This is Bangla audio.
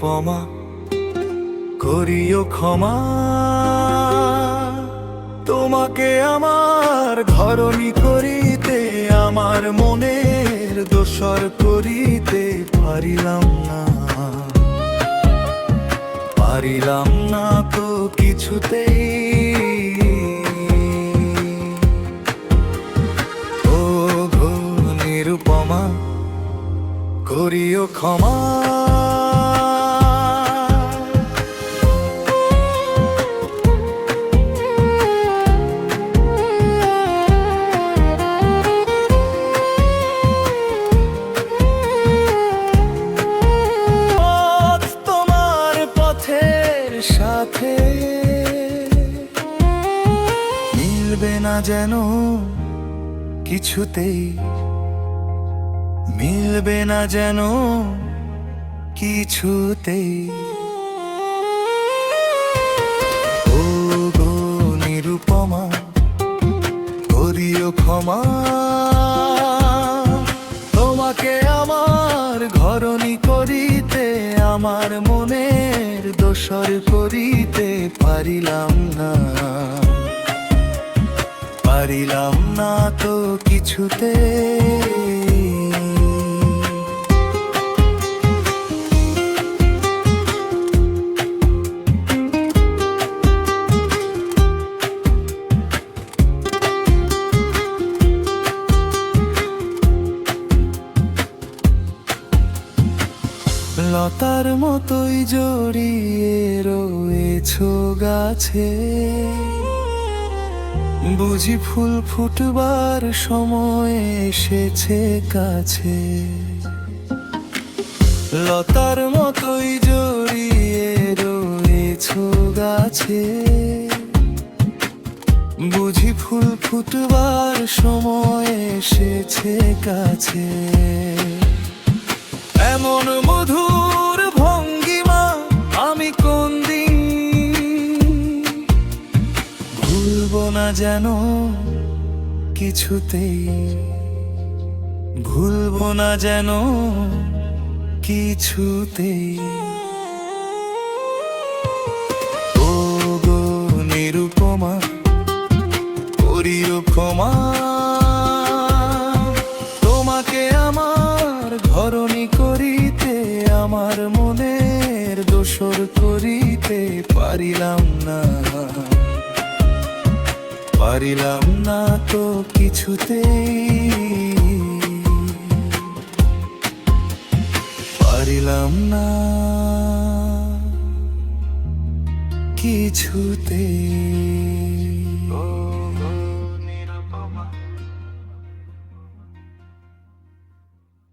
নিরুপমা করিও ক্ষমা। তোমাকে আমার ধরণী করিতে, আমার মনের দোসর করিতে পারিলাম না তো কিছুতেই। ও গো নিরুপমা করিও ক্ষমা। সাথে মিলবে না যেন কিছুতেই, মিলবে না যেন কিছুতেই। ও গো নিরুপমা করিও ক্ষমা। তোমাকে আমার ঘরণী করিতে, আমার মনের দোসর করিতে পারিলাম না তো কিছুতে। লতার মতোই জড়িয়ে রয়েছো গাছে, বুঝি ফুল ফুটবার সময় এসেছে কাছে। লতার মতোই জড়িয়ে রয়েছো গাছে, বুঝি ফুল ফুটবার সময় এসেছে কাছে। এমন মধুর ভঙ্গিমা আমি কোন দিন ভুলবো না যেন কিছুতেই, ভুলবো না যেন কিছুতেই। ও গো নিরুপমা করিও ক্ষমা। তোমাকে আমার ঘরণী করিতে, আমার মনের দোসর করিতে পারিলাম না তো কিছুতেই, পারিলাম না কিছুতেই।